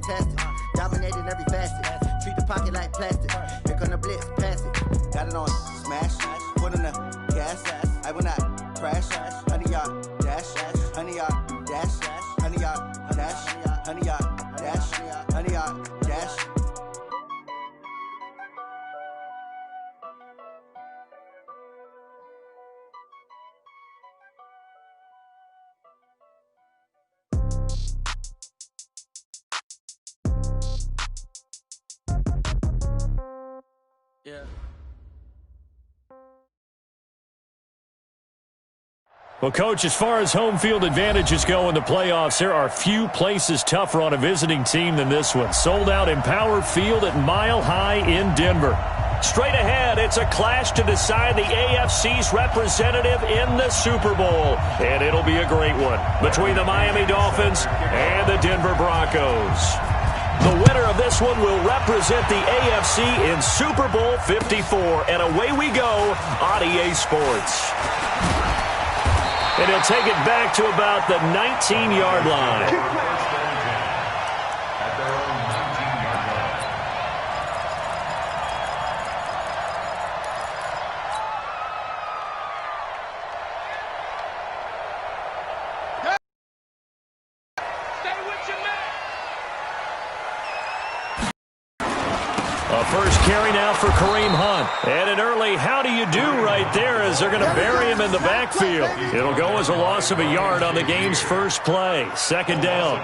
fantastic. Dominating every facet. Treat the pocket like plastic. Here come the blitz, pass it. Got it on smash. Put on the gas. I will not crash. 100-yard dash. 100-yard dash. 100-yard dash. 100-yard dash. 100-yard dash. Yeah. Well, Coach, as far as home field advantages go in the playoffs, there are few places tougher on a visiting team than this one. Sold out Empower Field at Mile High in Denver. Straight ahead, it's a clash to decide the AFC's representative in the Super Bowl. And it'll be a great one between the Miami Dolphins and the Denver Broncos. The winner of this one will represent the AFC in Super Bowl 54. And away we go on EA Sports. And he'll take it back to about the 19-yard line. First carry now for Kareem Hunt. And an early how do you do right there as they're going to bury him in the backfield. It'll go as a loss of a yard on the game's first play. Second down.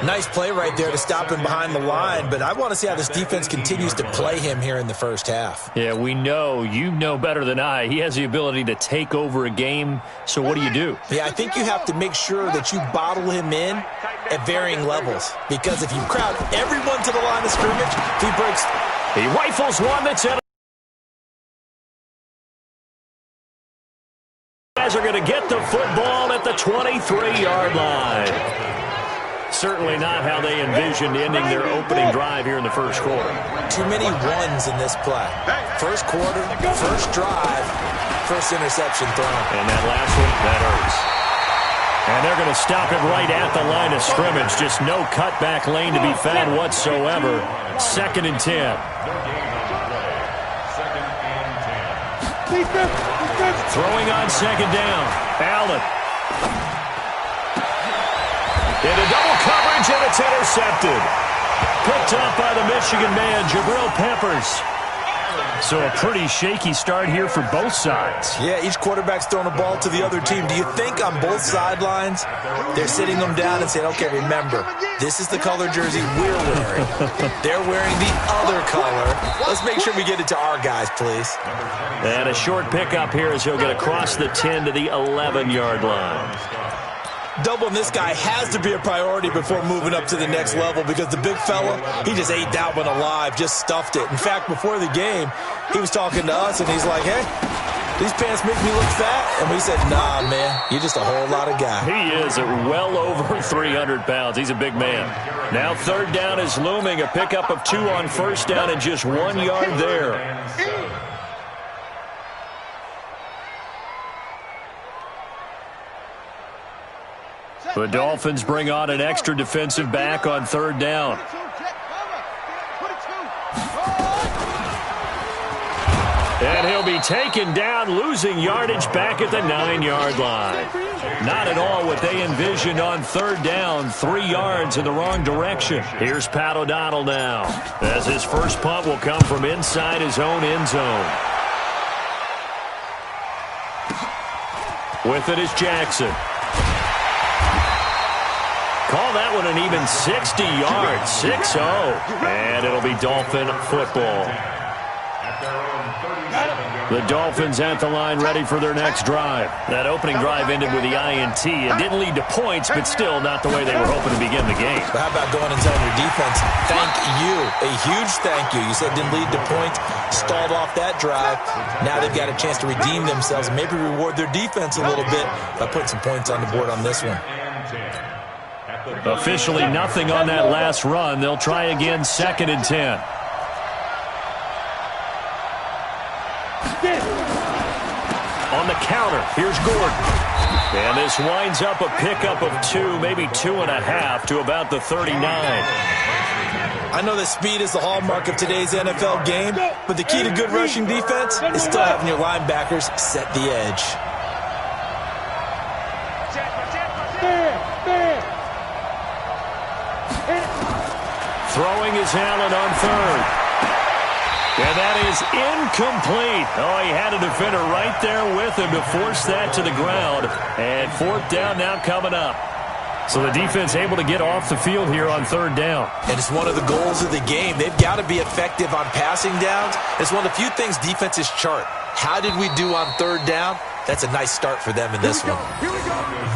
Nice play right there to stop him behind the line, but I want to see how this defense continues to play him here in the first half. Yeah, we know. You know better than I. He has the ability to take over a game, so what do? Yeah, I think you have to make sure that you bottle him in at varying levels, because if you crowd everyone to the line of scrimmage, if he breaks... He rifles one that's in. Guys are going to get the football at the 23-yard line. Certainly not how they envisioned ending their opening drive here in the first quarter. Too many runs in this play. First quarter, first drive, first interception thrown. And that last one, that hurts. And they're going to stop it right at the line of scrimmage. Just no cutback lane to be found whatsoever. Second and 10. Throwing on second down. Allen. Into double coverage, and it's intercepted. Picked up by the Michigan man, Jabril Peppers. So a pretty shaky start here for both sides. Yeah, each quarterback's throwing a ball to the other team. Do you think on both sidelines they're sitting them down and saying, okay, remember, this is the color jersey we're wearing. They're wearing the other color. Let's make sure we get it to our guys, please. And a short pickup here as he'll get across the 10 to the 11-yard line. Doubling this guy has to be a priority before moving up to the next level, because the big fella, he just ate that one alive, just stuffed it. In fact, before the game, he was talking to us, and he's like, hey, these pants make me look fat. And we said, nah, man, you're just a whole lot of guy. He is at well over 300 pounds. He's a big man. Now third down is looming, a pickup of 2 on first down and just 1 yard there. The Dolphins bring on an extra defensive back on third down. And he'll be taken down, losing yardage back at the 9-yard line. Not at all what they envisioned on third down, 3 yards in the wrong direction. Here's Pat O'Donnell now, as his first punt will come from inside his own end zone. With it is Jackson. Call that one an even 60 yards, 6-0. And it'll be Dolphin football. The Dolphins at the line, ready for their next drive. That opening drive ended with the INT. It didn't lead to points, but still not the way they were hoping to begin the game. But how about going and telling your defense, thank you, a huge thank you. You said it didn't lead to points, stalled off that drive. Now they've got a chance to redeem themselves and maybe reward their defense a little bit by putting some points on the board on this one. Officially nothing on that last run. They'll try again, second and 10. On the counter, here's Gordon. And this winds up a pickup of 2, maybe 2.5 to about the 39. I know that speed is the hallmark of today's NFL game, but the key to good rushing defense is still having your linebackers set the edge. Throwing is Allen on third. And that is incomplete. Oh, he had a defender right there with him to force that to the ground. And fourth down now coming up. So the defense able to get off the field here on third down. And it's one of the goals of the game. They've got to be effective on passing downs. It's one of the few things defenses chart. How did we do on third down? That's a nice start for them in this one.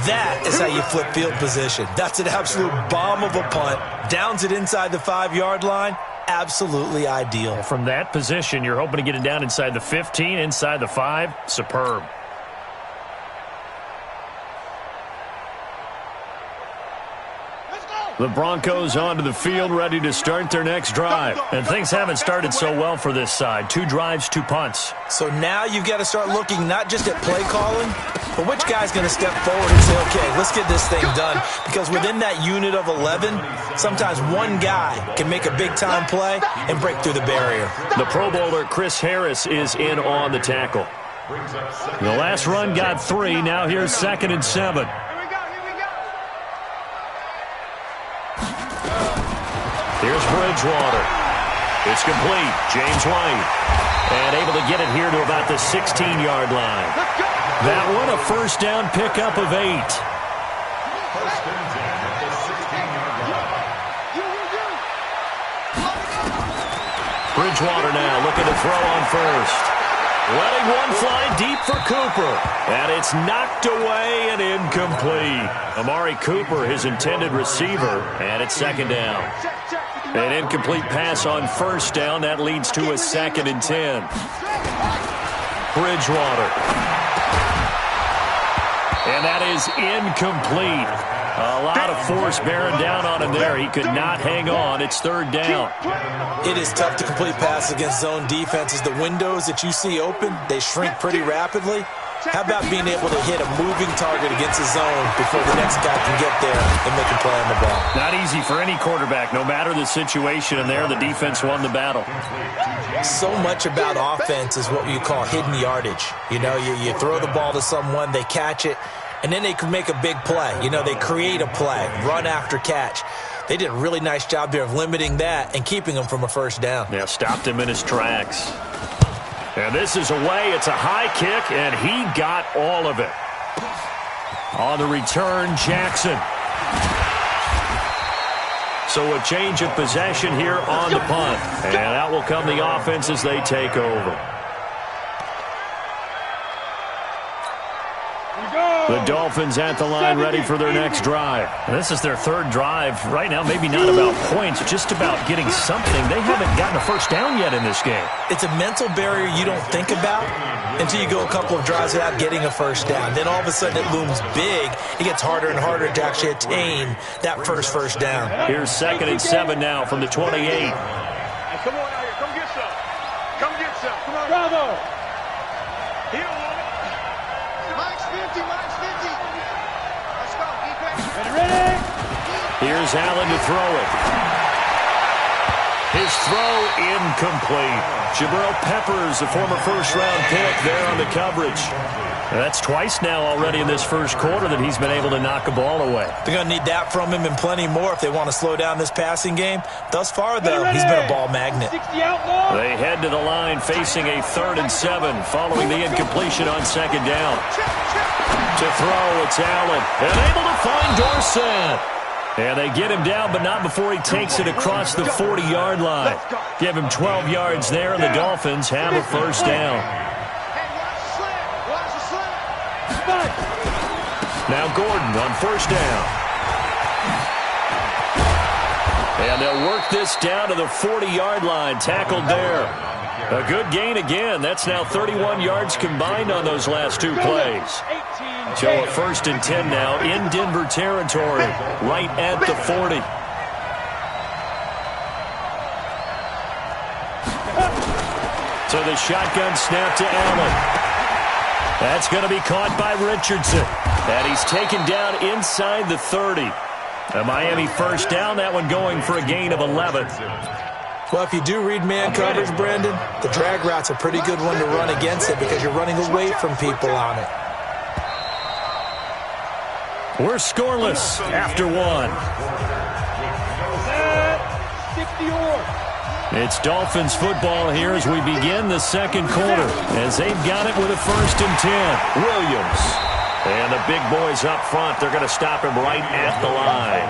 That is how you flip field position. That's an absolute bomb of a punt. Downs it inside the 5-yard line. Absolutely ideal. From that position, you're hoping to get it down inside the 15, inside the 5. Superb. The Broncos onto the field, ready to start their next drive. And things haven't started so well for this side. 2 drives, 2 punts. So now you've got to start looking not just at play calling, but which guy's going to step forward and say, okay, let's get this thing done. Because within that unit of 11, sometimes one guy can make a big-time play and break through the barrier. The Pro Bowler Chris Harris is in on the tackle. The last run got 3. Now here's 2nd and 7. Here's Bridgewater. It's complete. James White. And able to get it here to about the 16-yard line. That one a first down pickup of 8. Bridgewater now looking to throw on first. Letting one fly deep for Cooper. And it's knocked away and incomplete. Amari Cooper, his intended receiver, and it's 2nd down. An incomplete pass on first down. That leads to a 2nd and 10. Bridgewater. And that is incomplete. A lot of force bearing down on him there. He could not hang on. It's 3rd down. It is tough to complete passes against zone defenses. The windows that you see open, they shrink pretty rapidly. How about being able to hit a moving target against a zone before the next guy can get there and make a play on the ball? Not easy for any quarterback, no matter the situation, and there the defense won the battle. So much about offense is what you call hidden yardage. You know, you throw the ball to someone, they catch it, and then they can make a big play. You know, they create a play, run after catch. They did a really nice job there of limiting that and keeping him from a first down. Yeah, stopped him in his tracks. And this is away. It's a high kick, and he got all of it. On the return, Jackson. So a change of possession here on the punt. And out will come the offense as they take over. The Dolphins at the line ready for their next drive. And this is their 3rd drive. Right now, maybe not about points, just about getting something. They haven't gotten a first down yet in this game. It's a mental barrier you don't think about until you go a couple of drives without getting a first down. Then all of a sudden it looms big. It gets harder and harder to actually attain that first down. Here's 2nd and 7 now from the 28. Hey, come on out here. Come get some. Come get some. Come on. Bravo. Here, Mike's 50. Mike's 50. Let's go. Ready? Here's Allen to throw it. His throw incomplete. Jabril Peppers, a former first-round pick there on the coverage. And that's twice now already in this first quarter that he's been able to knock a ball away. They're going to need that from him and plenty more if they want to slow down this passing game. Thus far, though, he's been a ball magnet. They head to the line facing a 3rd and 7 following the incompletion on 2nd down. To throw, it's Allen. And able to find Dorsett. And they get him down, but not before he takes it across the 40-yard line. Give him 12 yards there, and the Dolphins have a first down. Now Gordon on first down. And they'll work this down to the 40-yard line, tackled there. A good gain again. That's now 31 yards combined on those last 2 plays. So a 1st and 10 now in Denver territory, right at the 40. So the shotgun snap to Allen. That's going to be caught by Richardson. And he's taken down inside the 30. A Miami first down, that one going for a gain of 11. Well, if you do read man coverage, Brandon, the drag route's a pretty good one to run against it because you're running away from people on it. We're scoreless after one. It's Dolphins football here as we begin the second quarter, as they've got it with a 1st and 10. Williams. And the big boys up front, they're going to stop him right at the line.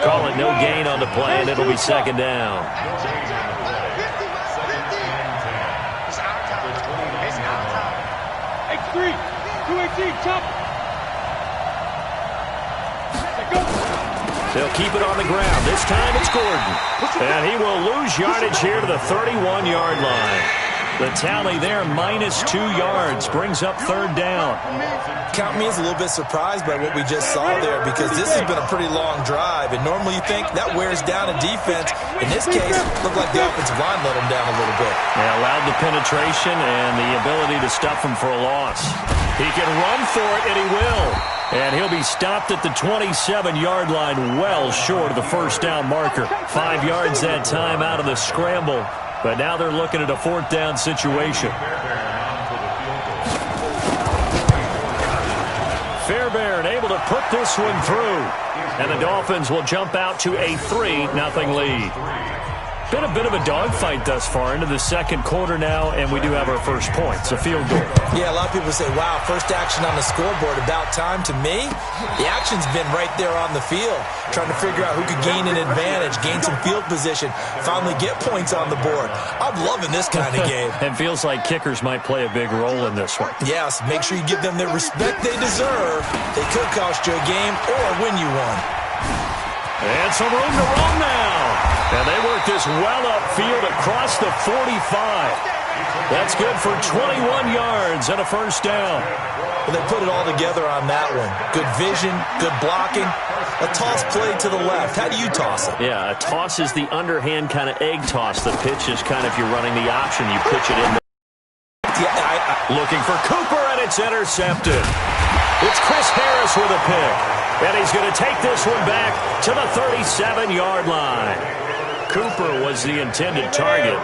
Call it no gain on the play, and it'll be 2nd down. X3, 218, chop. They'll keep it on the ground. This time it's Gordon. And he will lose yardage here to the 31-yard line. The tally there, -2 yards, brings up 3rd down. Count me as a little bit surprised by what we just saw there because this has been a pretty long drive, and normally you think that wears down a defense. In this case, it looked like the offensive line let them down a little bit. Yeah, allowed the penetration and the ability to stuff him for a loss. He can run for it, and he will. And he'll be stopped at the 27-yard line, well short of the 1st down marker. 5 yards that time out of the scramble. But now they're looking at a 4th down situation. Fairbairn able to put this one through. And the Dolphins will jump out to a 3-0 lead. Been a bit of a dogfight thus far into the second quarter now, and we do have our first points, a field goal. Yeah, a lot of people say, wow, first action on the scoreboard, about time. To me, the action's been right there on the field, trying to figure out who could gain an advantage, gain some field position, finally get points on the board. I'm loving this kind of game. And feels like kickers might play a big role in this one. Yes, make sure you give them the respect they deserve. They could cost you a game or win you one. And some room to roam now. And they work this well upfield across the 45. That's good for 21 yards and a 1st down. Well, they put it all together on that one. Good vision, good blocking. A toss play to the left. How do you toss it? Yeah, a toss is the underhand kind of egg toss. The pitch is kind of, if you're running the option, you pitch it in. Yeah, looking for Cooper, and it's intercepted. It's Chris Harris with a pick. And he's going to take this one back to the 37-yard line. Cooper was the intended target.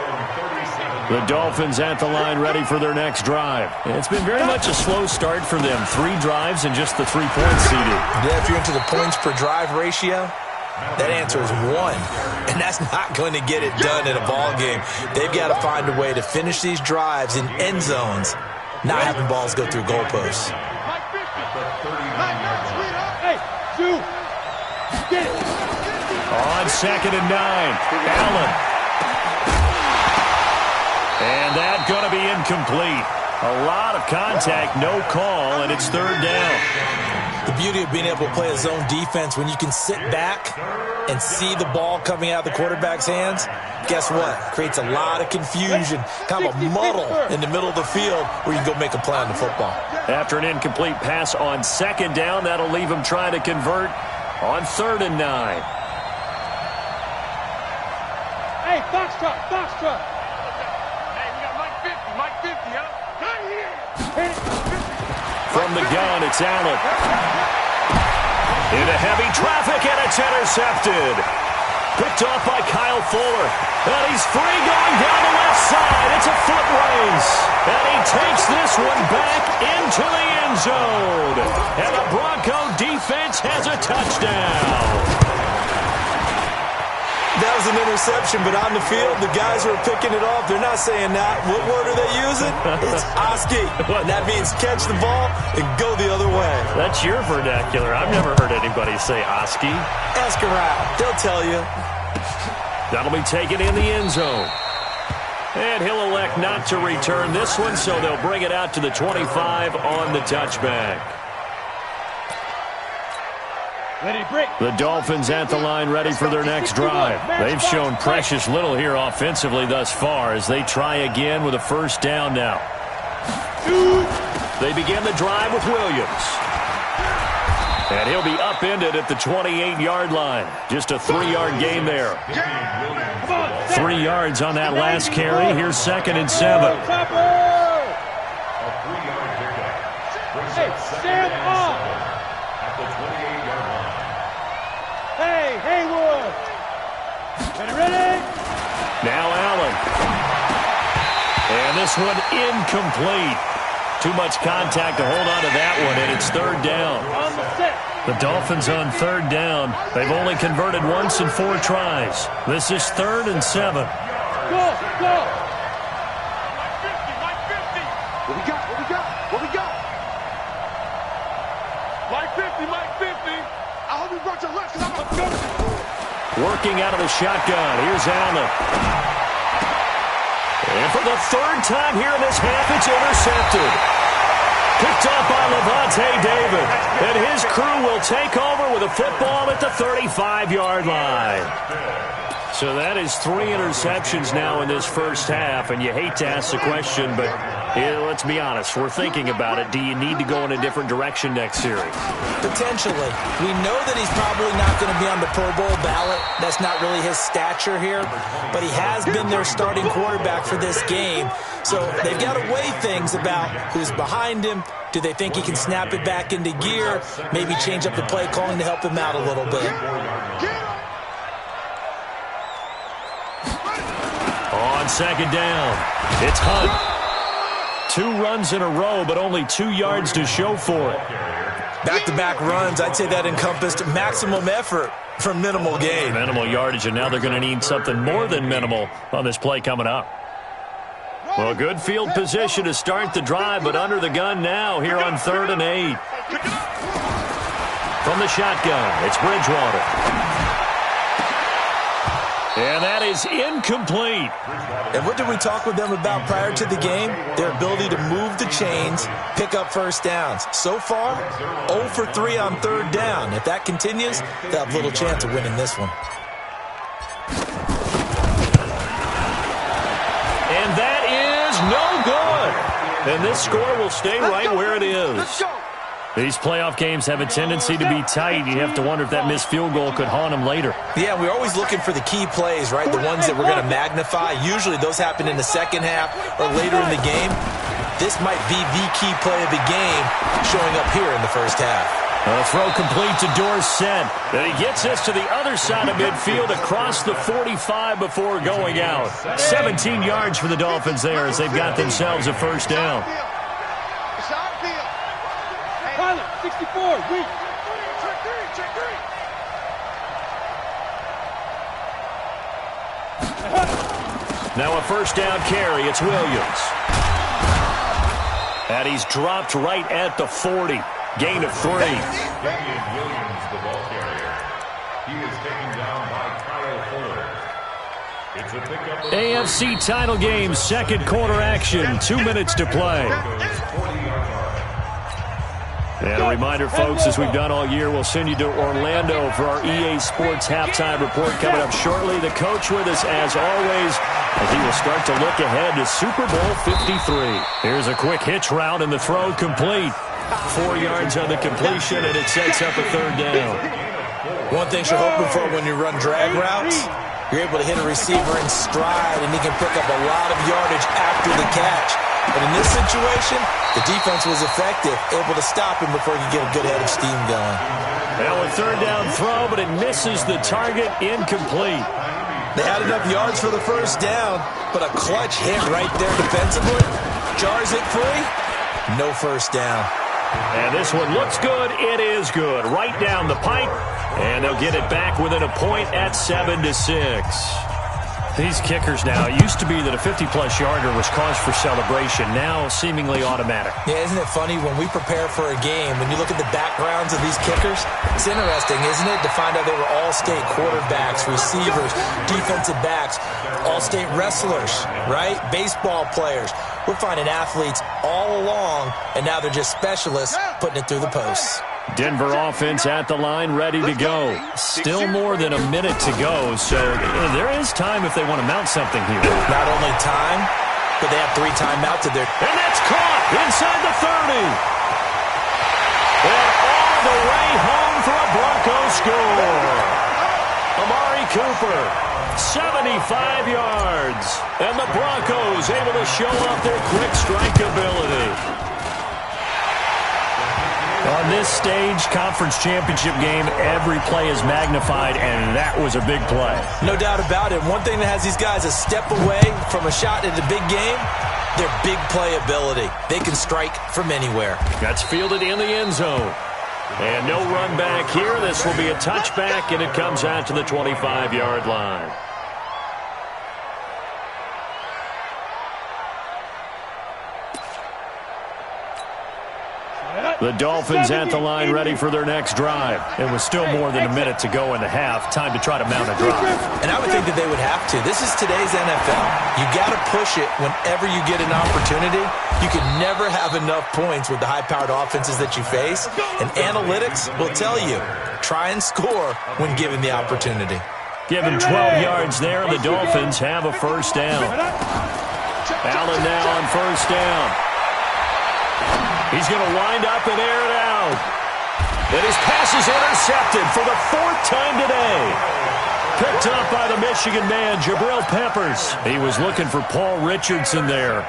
The Dolphins at the line ready for their next drive. It's been very much a slow start for them. 3 drives and just the 3 points seeded. Yeah, if you're into the points per drive ratio, that answer is 1. And that's not going to get it done in a ball game. They've got to find a way to finish these drives in end zones, not having balls go through goalposts. On 2nd and 9, Allen. And that's going to be incomplete. A lot of contact, no call, and it's 3rd down. The beauty of being able to play a zone defense when you can sit back and see the ball coming out of the quarterback's hands, guess what? Creates a lot of confusion, kind of a muddle in the middle of the field where you can go make a play on the football. After an incomplete pass on 2nd down, that'll leave him trying to convert on 3rd and 9. Hey, box truck, box truck. Hey, we got Mike 50, huh? Right here. From the gun, it's Allen. Into heavy traffic, and it's intercepted. Picked off by Kyle Fuller. And he's free going down the left side. It's a foot race. And he takes this one back into the end zone. And the Bronco defense has a touchdown. That was an interception, but on the field, the guys who are picking it off, they're not saying that. What word are they using? It's Oski. And that means catch the ball and go the other way. That's your vernacular. I've never heard anybody say Oski. Ask around. They'll tell you. That'll be taken in the end zone. And he'll elect not to return this one, so they'll bring it out to the 25 on the touchback. The Dolphins at the line ready for their next drive. They've shown precious little here offensively thus far as they try again with a 1st down now. They begin the drive with Williams. And he'll be upended at the 28-yard line. Just a 3-yard gain there. 3 yards on that last carry. Here's 2nd and 7. Hey, stand up. this one incomplete. Too much contact to hold on to that one, and it's third down. The Dolphins on third down. They've only converted once in 4 tries. This is 3rd and 7. Go! Mike 50! What we got? Mike 50! I hope you brought your lunch because I'm going to go. Working out of the shotgun. Here's Allen. And for the 3rd time here in this half, it's intercepted. Picked off by Levante David. And his crew will take over with a football at the 35-yard line. So that is 3 interceptions now in this first half. And you hate to ask the question, but let's be honest. We're thinking about it. Do you need to go in a different direction next series? Potentially. We know that he's probably not going to be on the Pro Bowl ballot. That's not really his stature here. But he has been their starting quarterback for this game. So they've got to weigh things about who's behind him. Do they think he can snap it back into gear? Maybe change up the play calling to help him out a little bit. On second down, it's Hunt. 2 runs in a row, but only 2 yards to show for it. Back-to-back runs, I'd say that encompassed maximum effort for minimal gain. Minimal yardage, and now they're going to need something more than minimal on this play coming up. Well, good field position to start the drive, but under the gun now here on 3rd and 8. From the shotgun, it's Bridgewater. And that is incomplete. And what did we talk with them about prior to the game? Their ability to move the chains, pick up first downs. So far, 0 for 3 on 3rd down. If that continues, they'll have little chance of winning this one. And that is no good. And this score will stay right where it is. These playoff games have a tendency to be tight. You have to wonder if that missed field goal could haunt them later. Yeah, we're always looking for the key plays, right? The ones that we're going to magnify. Usually those happen in the second half or later in the game. This might be the key play of the game showing up here in the first half. A throw complete to Dorsett. And he gets us to the other side of midfield across the 45 before going out. 17 yards for the Dolphins there as they've got themselves a first down. 64, weak. Now a first down carry. It's Williams. And he's dropped right at the 40. Gain of 3. Williams, the ball carrier. He is taken down by Kyle Fuller. It's a pickup. AFC title game, second quarter action. 2 minutes to play. And a reminder, folks, as we've done all year, we'll send you to Orlando for our EA Sports halftime report coming up shortly. The coach with us, as always, as he will start to look ahead to Super Bowl 53. Here's a quick hitch route, and the throw complete. 4 yards on the completion, and it sets up a 3rd down. One thing you're hoping for when you run drag routes, you're able to hit a receiver in stride, and he can pick up a lot of yardage after the catch. But in this situation, the defense was effective, able to stop him before he could get a good head of steam going. Now a 3rd down throw, but it misses the target, incomplete. They had enough yards for the first down, but a clutch hit right there defensively. Jars it free, no first down. And this one looks good. It is good. Right down the pipe, and they'll get it back within a point at 7-6. These kickers now, it used to be that a 50-plus yarder was cause for celebration. Now seemingly automatic. Yeah, isn't it funny when we prepare for a game, when you look at the backgrounds of these kickers, it's interesting, isn't it, to find out they were all-state quarterbacks, receivers, defensive backs, all-state wrestlers, right? Baseball players. We're finding athletes all along, and now they're just specialists putting it through the posts. Denver offense at the line, ready to go. Still more than a minute to go, so there is time if they want to mount something here. Not only time, but they have 3 timeouts at their... And that's caught inside the 30. And all the way home for a Broncos score. Amari Cooper, 75 yards. And the Broncos able to show off their quick strike ability. On this stage, conference championship game, every play is magnified, and that was a big play. No doubt about it. One thing that has these guys a step away from a shot in the big game, their big playability. They can strike from anywhere. That's fielded in the end zone. And no run back here. This will be a touchback, and it comes out to the 25-yard line. The Dolphins at the line ready for their next drive. It was still more than a minute to go in the half. Time to try to mount a drive. And I would think that they would have to. This is today's NFL. You got to push it whenever you get an opportunity. You can never have enough points with the high-powered offenses that you face. And analytics will tell you, try and score when given the opportunity. Given 12 yards there, the Dolphins have a first down. Allen now on first down. He's going to wind up and air it out. And his pass is intercepted for the 4th time today. Picked up by the Michigan man, Jabril Peppers. He was looking for Paul Richardson there.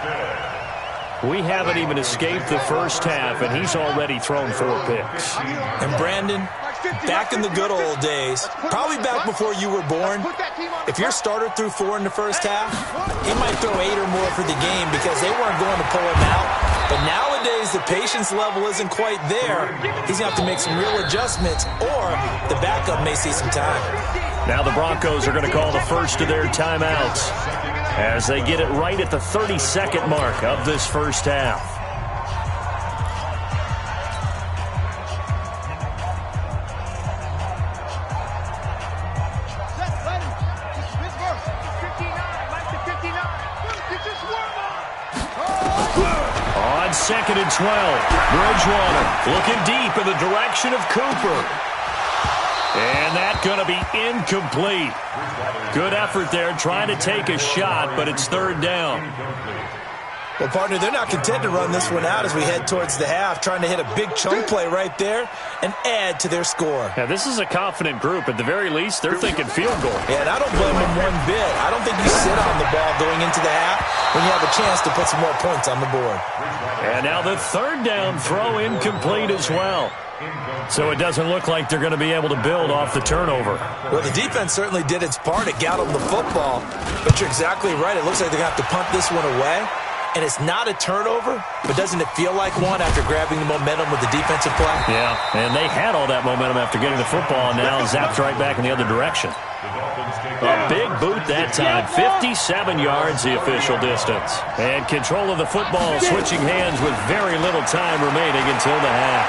We haven't even escaped the first half, and he's already thrown 4 picks. And Brandon, back in the good old days, probably back before you were born, if your starter threw 4 in the first half, he might throw 8 or more for the game because they weren't going to pull him out. But nowadays, the patience level isn't quite there. He's going to have to make some real adjustments, or the backup may see some time. Now the Broncos are going to call the first of their timeouts as they get it right at the 32nd mark of this first half. On 2nd and 12, Bridgewater looking deep in the direction of Cooper. And that's going to be incomplete. Good effort there trying to take a shot, but it's 3rd down. Well, partner, they're not content to run this one out as we head towards the half, trying to hit a big chunk play right there and add to their score. Yeah, this is a confident group. At the very least, they're thinking field goal. Yeah, and I don't blame them one bit. I don't think you sit on the ball going into the half when you have a chance to put some more points on the board. And now the 3rd down throw incomplete as well. So it doesn't look like they're going to be able to build off the turnover. Well, the defense certainly did its part. It got them the football. But you're exactly right. It looks like they're going to have to punt this one away. And it's not a turnover, but doesn't it feel like one after grabbing the momentum with the defensive play? Yeah, and they had all that momentum after getting the football, and now zapped right back in the other direction. A big boot that time. 57 yards the official distance. And control of the football switching hands with very little time remaining until the half.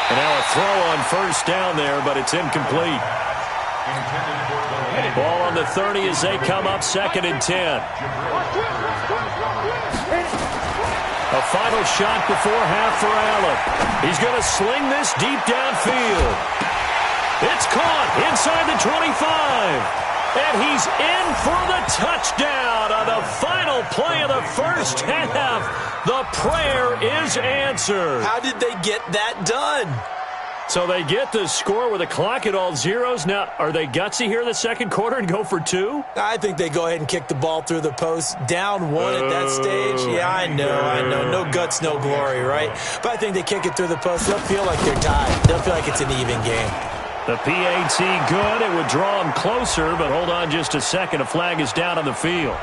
And now a throw on first down there, but it's incomplete. Ball on the 30 as they come up 2nd and 10. A final shot before half for Allen. He's going to sling this deep downfield. It's caught inside the 25. And he's in for the touchdown on the final play of the first half. The prayer is answered. How did they get that done? So they get the score with a clock at all zeros. Now, are they gutsy here in the second quarter and go for 2? I think they go ahead and kick the ball through the post. Down 1 at that stage. Yeah, I know. No guts, no glory, right? But I think they kick it through the post. They'll feel like they're tied. They'll feel like it's an even game. The PAT good. It would draw them closer, but hold on just a second. A flag is down on the field.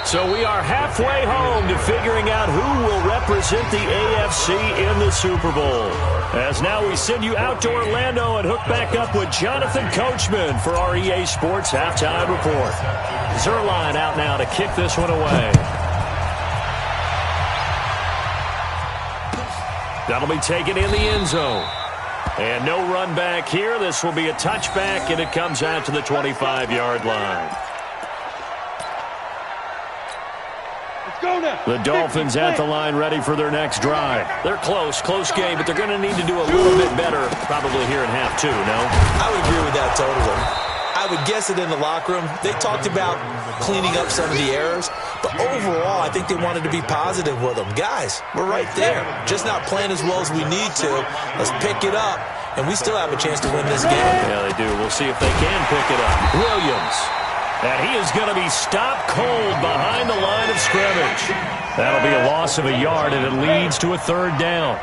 So we are halfway home to figuring out who will represent the AFC in the Super Bowl. As now we send you out to Orlando and hook back up with Jonathan Coachman for our EA Sports Halftime Report. Zerline out now to kick this one away. That'll be taken in the end zone. And no run back here. This will be a touchback, and it comes out to the 25-yard line. The Dolphins at the line ready for their next drive. They're close game, but they're going to need to do a little bit better probably here in half 2, no? I would agree with that totally. I would guess it in the locker room. They talked about cleaning up some of the errors, but overall, I think they wanted to be positive with them. Guys, we're right there. Just not playing as well as we need to. Let's pick it up, and we still have a chance to win this game. Yeah, they do. We'll see if they can pick it up. Williams. And he is going to be stopped cold behind the line of scrimmage. That'll be a loss of a yard, and it leads to a 3rd down.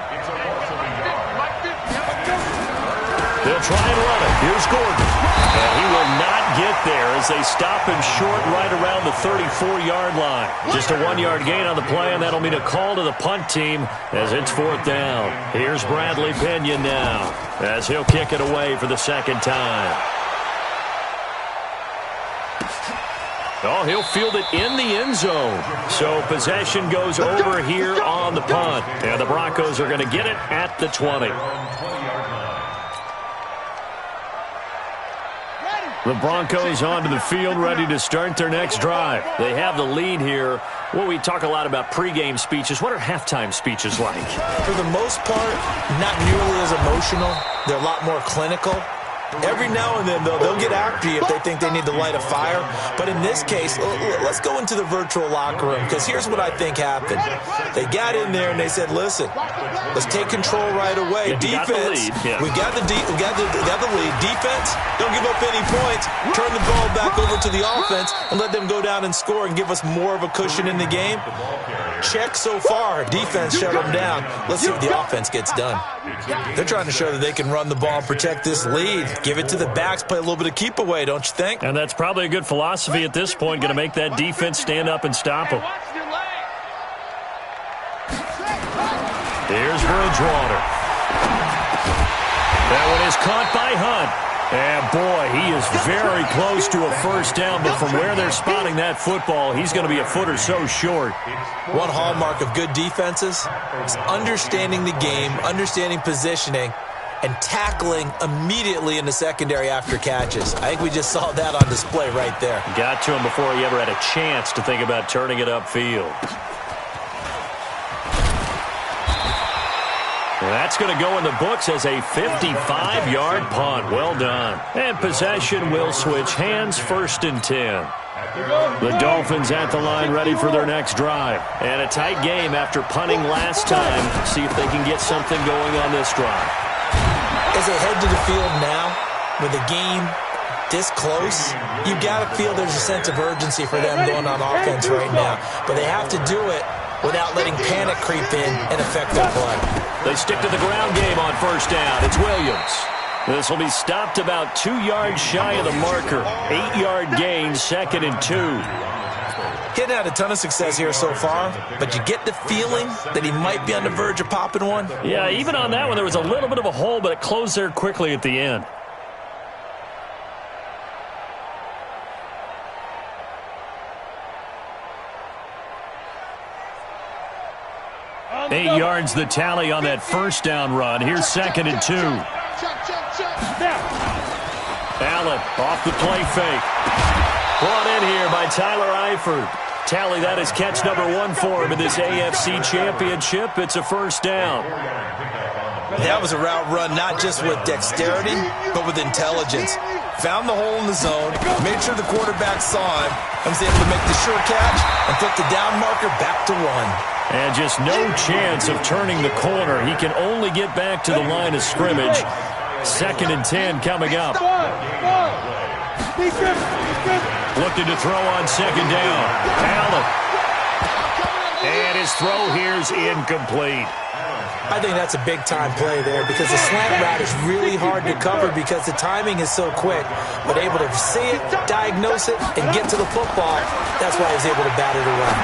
They'll try and run it. Here's Gordon. And he will not get there as they stop him short right around the 34-yard line. Just a 1-yard gain on the play, and that'll mean a call to the punt team as it's 4th down. Here's Bradley Pinion now as he'll kick it away for the second time. Oh, he'll field it in the end zone. So possession goes over here on the punt. And the Broncos are going to get it at the 20. The Broncos onto the field, ready to start their next drive. They have the lead here. Well, we talk a lot about pregame speeches. What are halftime speeches like? For the most part, not nearly as emotional. They're a lot more clinical. Every now and then, though, they'll get after you if they think they need to light a fire. But in this case, let's go into the virtual locker room, because here's what I think happened. They got in there and they said, listen, let's take control right away. Defense, we got the lead. Defense, don't give up any points. Turn the ball back over to the offense and let them go down and score and give us more of a cushion in the game. Check so far. Defense shut them down. Let's see what the offense gets done. They're trying to show that they can run the ball and protect this lead. Give it to the backs, play a little bit of keep away, don't you think? And that's probably a good philosophy at this point, going to make that defense stand up and stop them. Here's Bridgewater. That one is caught by Hunt. And, boy, he is very close to a first down, but from where they're spotting that football, he's going to be a foot or so short. One hallmark of good defenses is understanding the game, understanding positioning, and tackling immediately in the secondary after catches. I think we just saw that on display right there. Got to him before he ever had a chance to think about turning it upfield. That's going to go in the books as a 55-yard punt. Well done. And possession will switch hands, 1st and 10. The Dolphins at the line, ready for their next drive. And a tight game after punting last time. See if they can get something going on this drive. As they head to the field now, with the game this close, you got to feel there's a sense of urgency for them going on offense right now. But they have to do it without letting panic creep in and affect their play. They stick to the ground game on 1st down. It's Williams. This will be stopped about 2 yards shy of the marker. 8-yard gain, 2nd and 2. He hadn't had a ton of success here so far, but you get the feeling that he might be on the verge of popping one. Yeah, even on that one, there was a little bit of a hole, but it closed there quickly at the end. Eight yards the tally on that first down run. Here's 2nd and 2. Allen off the play fake. Brought in here by Tyler Eifert. Tally, that is catch number 1 for him in this AFC Championship. It's a 1st down. That was a route run not just with dexterity, but with intelligence. Found the hole in the zone, made sure the quarterback saw him, and was able to make the sure catch and flip the down marker back to 1. And just no chance of turning the corner. He can only get back to the line of scrimmage. 2nd and 10 coming up. Looking to throw on 2nd down. Allen. And his throw here's incomplete. I think that's a big-time play there because the slant route is really hard to cover because the timing is so quick. But able to see it, diagnose it, and get to the football, that's why he was able to bat it away.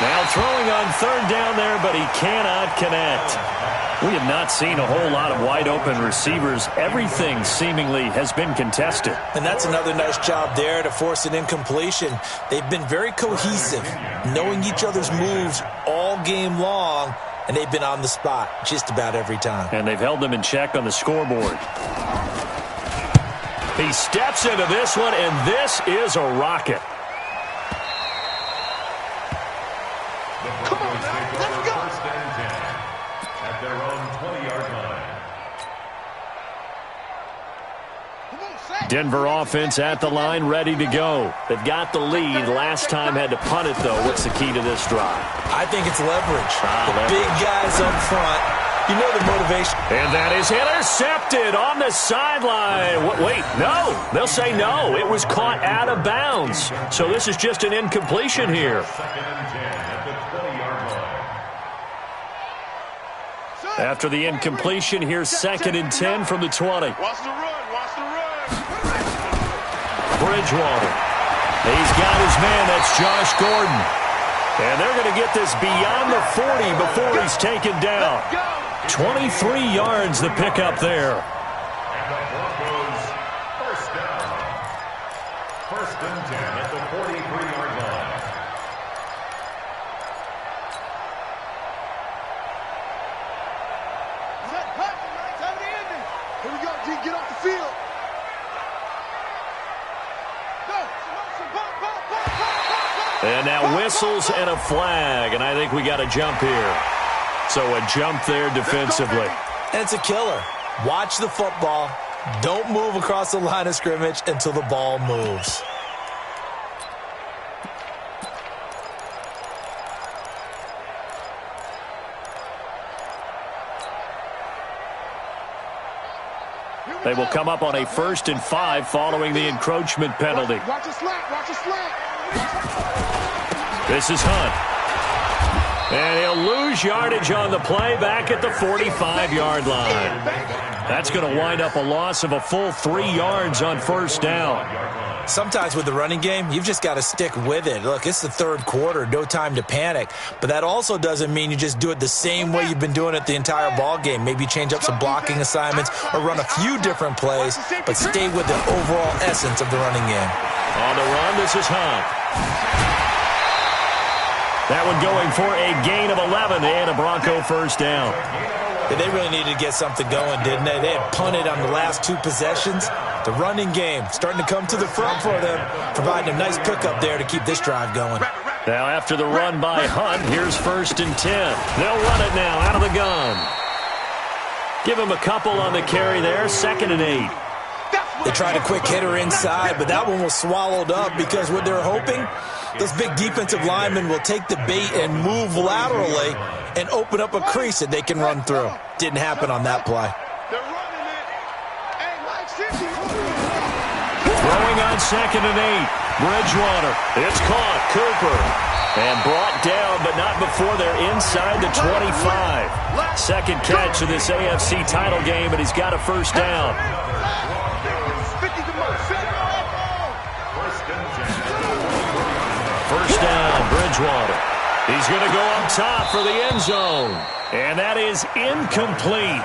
Now throwing on 3rd down there, but he cannot connect. We have not seen a whole lot of wide-open receivers. Everything seemingly has been contested. And that's another nice job there to force an incompletion. They've been very cohesive, knowing each other's moves all game long, and they've been on the spot just about every time. And they've held them in check on the scoreboard. He steps into this one, and this is a rocket. Denver offense at the line, ready to go. They've got the lead. Last time had to punt it, though. What's the key to this drive? I think it's leverage. Big guys up front. You know the motivation. And that is intercepted on the sideline. Wait, no. They'll say no. It was caught out of bounds. So this is just an incompletion here. After the incompletion, here's 2nd and 10 from the 20. Watch the run. Watch the run. Bridgewater. He's got his man. That's Josh Gordon. And they're going to get this beyond the 40 before he's taken down. 23 yards the pickup there. And the Broncos first down. 1st and 10 at the 43-yard line. Here we go, D. Get off the field. And now whistles and a flag, and I think we got a jump here. So a jump there defensively. And it's a killer. Watch the football. Don't move across the line of scrimmage until the ball moves. They will come up on a 1st and 5 following the encroachment penalty. Watch a slant. Watch a slant. This is Hunt. And he'll lose yardage on the play back at the 45-yard line. That's going to wind up a loss of a full 3 yards on 1st down. Sometimes with the running game, you've just got to stick with it. Look, it's the 3rd quarter, no time to panic. But that also doesn't mean you just do it the same way you've been doing it the entire ball game. Maybe change up some blocking assignments or run a few different plays, but stay with the overall essence of the running game. On the run, this is Hunt. That one going for a gain of 11 and a Bronco 1st down. Yeah, they really needed to get something going, didn't they? They had punted on the last 2 possessions. The running game starting to come to the front for them, providing a nice pickup there to keep this drive going. Now after the run by Hunt, here's 1st and 10. They'll run it now out of the gun. Give him a couple on the carry there, 2nd and 8. They tried a quick hitter inside, but that one was swallowed up because what they're hoping, those big defensive linemen will take the bait and move laterally and open up a crease that they can run through. Didn't happen on that play. They're running it. Hey, Mike 50. Throwing on 2nd and 8. Bridgewater. It's caught. Cooper. And brought down, but not before they're inside the 25. 2nd catch of this AFC title game, and he's got a 1st down. First down, Bridgewater. He's going to go up top for the end zone. And that is incomplete.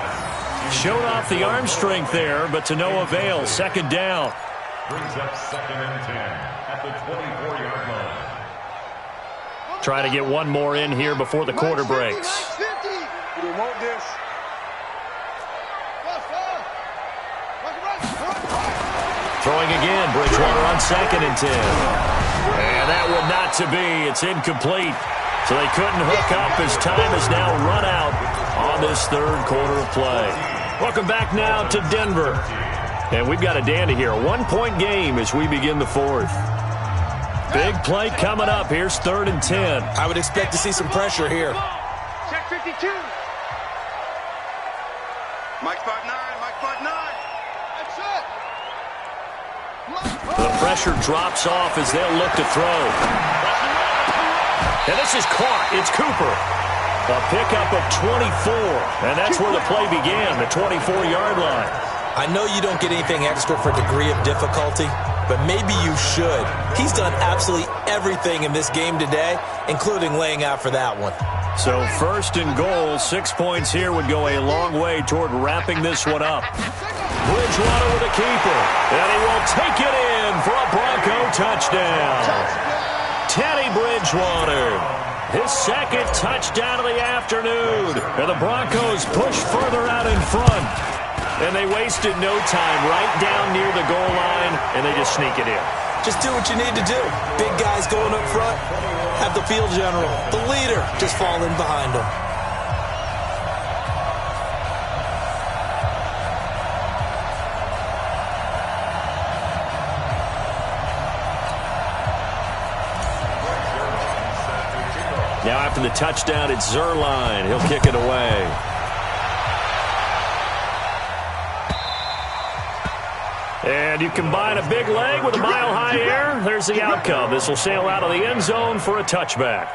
Showed off the arm strength there, but to no avail. 2nd down. Brings up 2nd and 10 at the 24-yard line. Trying to get one more in here before the quarter breaks. We want this. Throwing again, Bridgewater on 2nd and 10. And that one not to be. It's incomplete. So they couldn't hook up as time is now run out on this 3rd quarter of play. Welcome back now to Denver. And we've got a dandy here. A 1-point game as we begin the 4th. Big play coming up. Here's 3rd and 10. I would expect to see some pressure here. Check 52. Mike 5'9", Mike 5'9". That's it. The pressure drops off as they'll look to throw. And this is caught. It's Cooper. A pickup of 24. And that's where the play began, the 24-yard line. I know you don't get anything extra for degree of difficulty, but maybe you should. He's done absolutely everything in this game today, including laying out for that one. So 1st and goal, 6 points here would go a long way toward wrapping this one up. Bridgewater with a keeper, and he will take it in for a Bronco touchdown. Teddy Bridgewater, his 2nd touchdown of the afternoon. And the Broncos push further out in front. And they wasted no time right down near the goal line, and they just sneak it in. Just do what you need to do. Big guys going up front, have the field general, the leader, just fall in behind them. Now after the touchdown, it's Zerline. He'll kick it away. And you combine a big leg with a mile-high air, there's the outcome. This will sail out of the end zone for a touchback.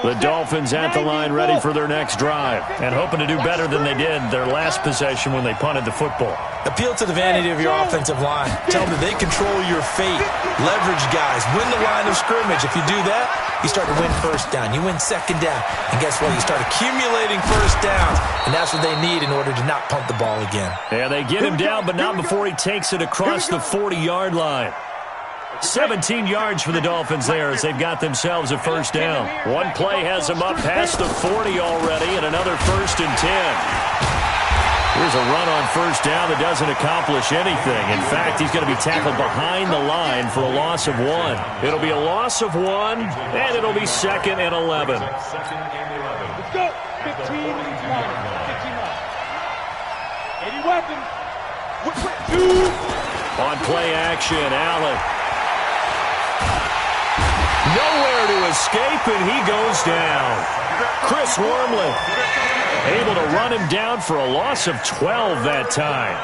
The Dolphins at the line ready for their next drive and hoping to do better than they did their last possession when they punted the football. Appeal to the vanity of your offensive line. Tell them that they control your fate. Leverage guys. Win the line of scrimmage. If you do that, you start to win first down. You win second down. And guess what? You start accumulating first downs. And that's what they need in order to not punt the ball again. Yeah, they get him down, but not before he takes it across the 40-yard line. 17 yards for the Dolphins there as they've got themselves a first down. One play has them up past the 40 already, and another 1st and 10. Here's a run on first down that doesn't accomplish anything. In fact, he's going to be tackled behind the line for a loss of 1. It'll be a loss of 1, and it'll be 2nd and 11. Let's go. 15 yards. 15 yards. Any weapon. On play action, Allen. Nowhere to escape, and he goes down. Chris Wormley able to run him down for a loss of 12 that time.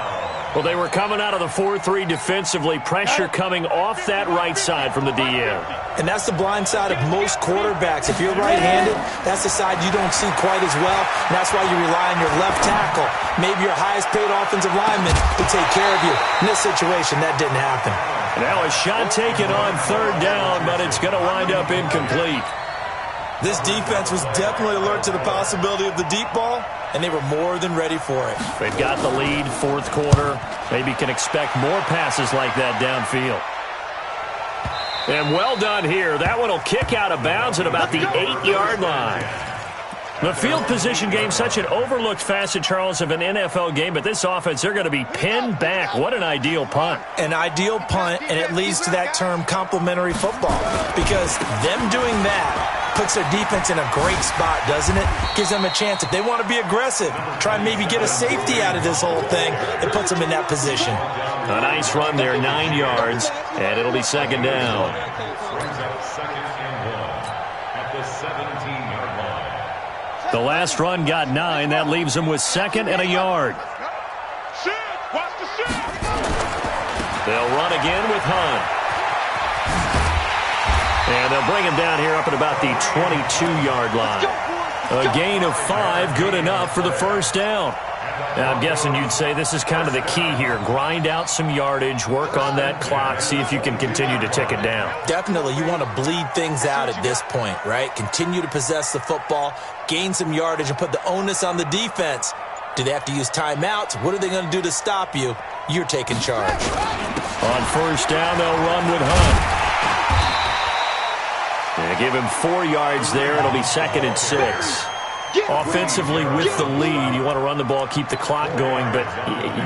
Well, they were coming out of the 4-3 defensively. Pressure coming off that right side from the DN. And that's the blind side of most quarterbacks. If you're right-handed, that's the side you don't see quite as well. And that's why you rely on your left tackle. Maybe your highest-paid offensive lineman to take care of you. In this situation, that didn't happen. Now a shot taken on 3rd down, but it's going to wind up incomplete. This defense was definitely alert to the possibility of the deep ball, and they were more than ready for it. They've got the lead, 4th quarter. Maybe can expect more passes like that downfield. And well done here. That one will kick out of bounds at about the 8-yard line. The field position game, such an overlooked facet, Charles, of an NFL game, but this offense, they're going to be pinned back. What an ideal punt. An ideal punt, and it leads to that term complementary football, because them doing that puts their defense in a great spot, doesn't it? Gives them a chance. If they want to be aggressive, try and maybe get a safety out of this whole thing, it puts them in that position. A nice run there, 9 yards, and it'll be 2nd down. The last run got 9. That leaves them with 2nd and a yard. They'll run again with Hunt. And they'll bring him down here up at about the 22-yard line. A gain of 5, good enough for the first down. Now, I'm guessing you'd say this is kind of the key here. Grind out some yardage, work on that clock, see if you can continue to tick it down. Definitely, you want to bleed things out at this point, right? Continue to possess the football, gain some yardage, and put the onus on the defense. Do they have to use timeouts? What are they going to do to stop you? You're taking charge. On first down, they'll run with Hunt. They give him 4 yards there. It'll be 2nd and 6. Offensively with the lead, you want to run the ball, keep the clock going, but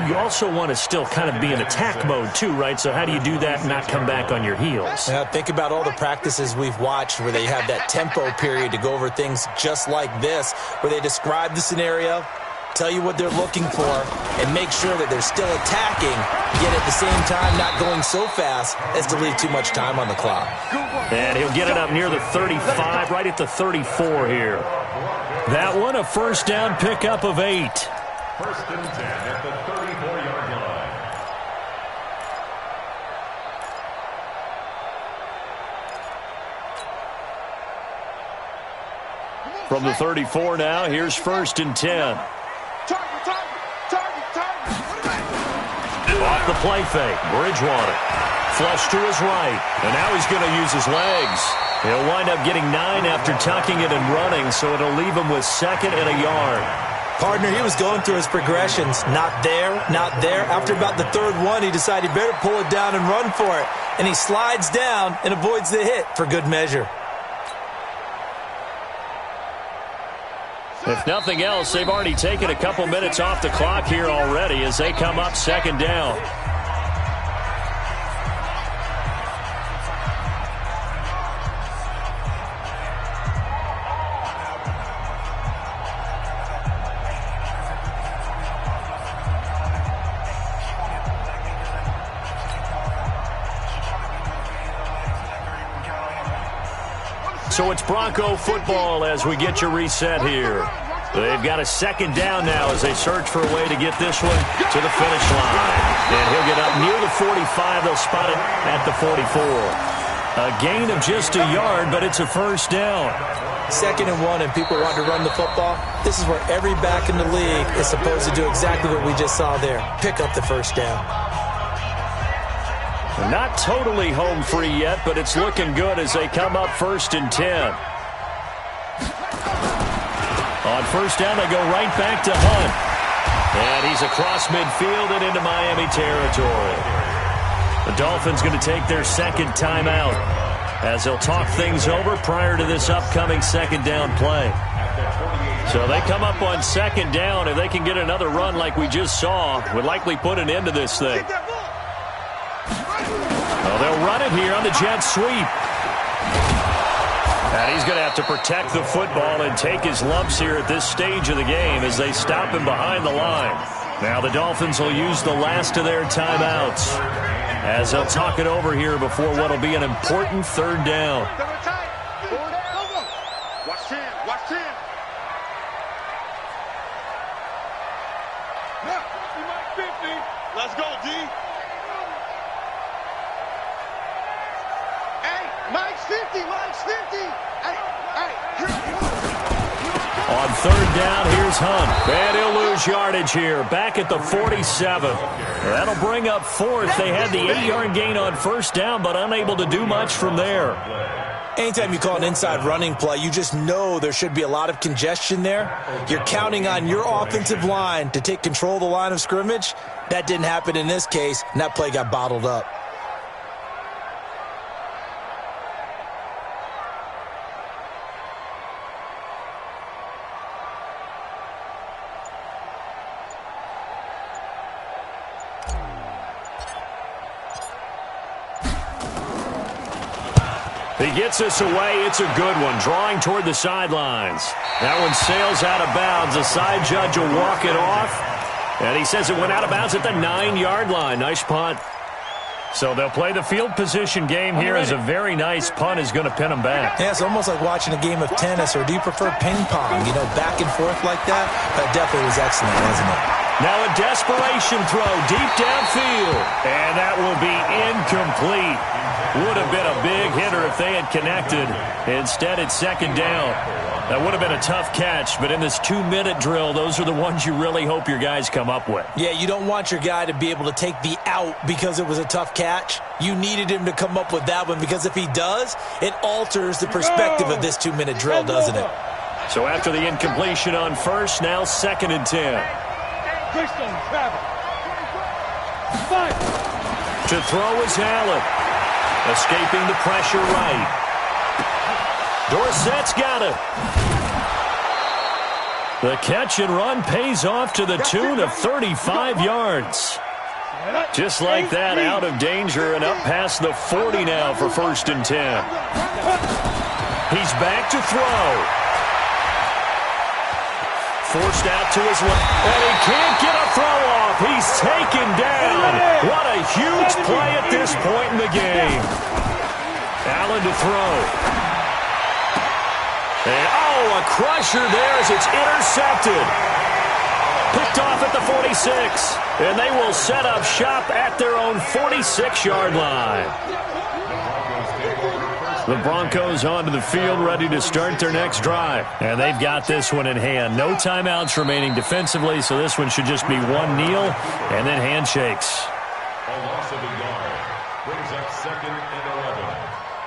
you also want to still kind of be in attack mode too, right? So how do you do that and not come back on your heels? Now, think about all the practices we've watched where they have that tempo period to go over things just like this, where they describe the scenario, tell you what they're looking for, and make sure that they're still attacking, yet at the same time not going so fast as to leave too much time on the clock. And he'll get it up near the 35, right at the 34 here. That one, a first down pickup of 8. 1st and 10 at the 34-yard line. From the 34 now, here's 1st and 10. Off the play fake, Bridgewater. Flush to his right, and now he's going to use his legs. He'll wind up getting 9 after tucking it and running, so it'll leave him with 2nd and a yard. Partner, he was going through his progressions. Not there, not there. After about the 3rd one, he decided he better pull it down and run for it. And he slides down and avoids the hit for good measure. If nothing else, they've already taken a couple minutes off the clock here already as they come up 2nd down. So it's Bronco football as we get your reset here. They've got a 2nd down now as they search for a way to get this one to the finish line. And he'll get up near the 45. They'll spot it at the 44. A gain of just a yard, but it's a first down. 2nd and 1, and people want to run the football. This is where every back in the league is supposed to do exactly what we just saw there. Pick up the first down. Not totally home free yet, but it's looking good as they come up 1st and 10. On first down, they go right back to Hunt. And he's across midfield and into Miami territory. The Dolphins going to take their 2nd timeout as they'll talk things over prior to this upcoming 2nd down play. So they come up on 2nd down. If they can get another run like we just saw, would likely put an end to this thing. Well, they'll run it here on the jet sweep. And he's going to have to protect the football and take his lumps here at this stage of the game as they stop him behind the line. Now the Dolphins will use the last of their timeouts as they'll talk it over here before what will be an important 3rd down. Watch 10. Watch 10. Mike 50. Let's go, D. Hey, Mike's 50. Mike's 50. Hey. On 3rd down, here's Hunt. And he'll lose yardage here. Back at the 47. That'll bring up 4th. They had the 8-yard gain on 1st down, but unable to do much from there. Anytime you call an inside running play, you just know there should be a lot of congestion there. You're counting on your offensive line to take control of the line of scrimmage. That didn't happen in this case, and that play got bottled up. He gets this away. It's a good one. Drawing toward the sidelines. That one sails out of bounds. The side judge will walk it off. And he says it went out of bounds at the 9-yard line. Nice punt. So they'll play the field position game here as a very nice punt is going to pin them back. Yeah, it's almost like watching a game of tennis, or do you prefer ping pong? You know, back and forth like that? That definitely was excellent, wasn't it? Now a desperation throw deep downfield. And that will be incomplete. Would have been a big hitter if they had connected. Instead, it's 2nd down. That would have been a tough catch, but in this 2-minute drill, those are the ones you really hope your guys come up with. Yeah, you don't want your guy to be able to take the out because it was a tough catch. You needed him to come up with that one, because if he does, it alters the perspective of this 2-minute drill, doesn't it? So after the incompletion on 1st, now 2nd and 10. To throw is Allen. Escaping the pressure right. Dorsett's got it. The catch and run pays off to the tune of 35 yards. Just like that, out of danger and up past the 40 now for 1st and 10. He's back to throw. Forced out to his left, and he can't get a throw off. He's taken down. What a huge play at this point in the game. Allen to throw. And, a crusher there as it's intercepted. Picked off at the 46, and they will set up shop at their own 46-yard line. The Broncos onto the field, ready to start their next drive. And they've got this one in hand. No timeouts remaining defensively, so this one should just be one kneel and then handshakes. A loss of a yard brings up 2nd and 11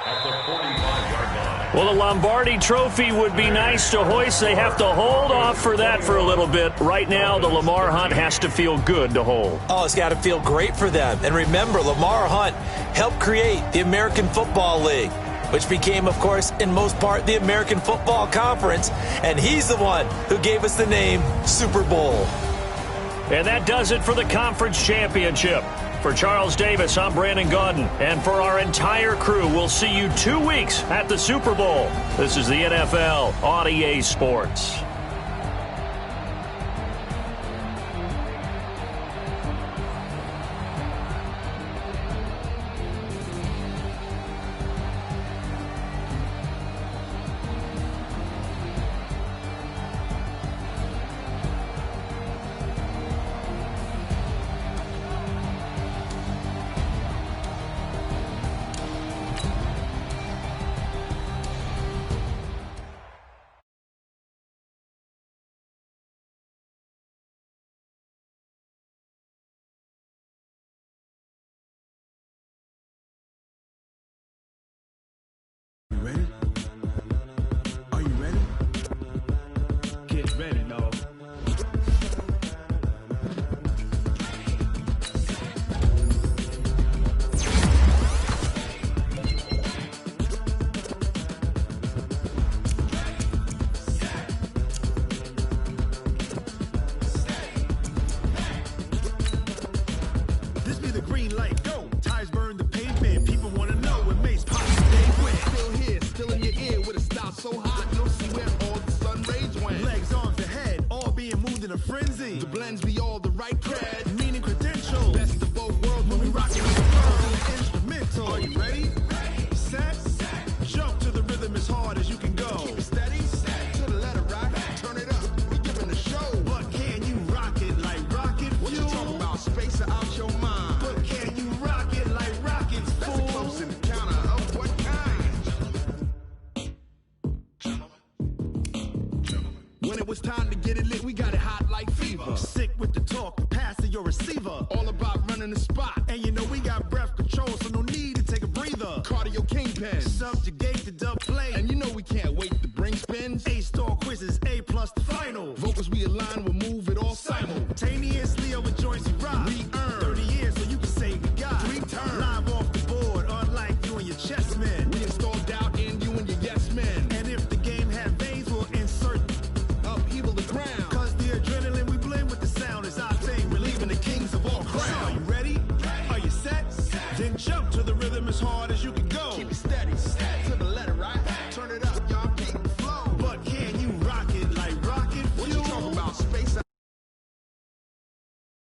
at the 45-yard line. Well, the Lombardi Trophy would be nice to hoist. They have to hold off for that for a little bit. Right now, the Lamar Hunt has to feel good to hold. Oh, it's got to feel great for them. And remember, Lamar Hunt helped create the American Football League, which became, of course, in most part, the American Football Conference. And he's the one who gave us the name Super Bowl. And that does it for the conference championship. For Charles Davis, I'm Brandon Gaudin. And for our entire crew, we'll see you 2 weeks at the Super Bowl. This is the NFL on EA Sports. blends be all the right cred, meaning credentials. Best of both worlds when we rockin' with the flow. Instrumental. Are you ready? Set. Jump to the rhythm as hard as you can go. Keep it steady. To the letter right. Turn it up. We giving the show. But can you rock it like rocket fuel? What you talking about? Space or out your mind? But can you rock it like rockets, fool? That's a close encounter of what kind? When it was time to get it lit, we got it hot like fever. Sick with the talk, pass to your receiver. All about running the spot. And you know we got breath control, so no need to take a breather. Cardio kingpin, subjugate the dub play. And you know we can't wait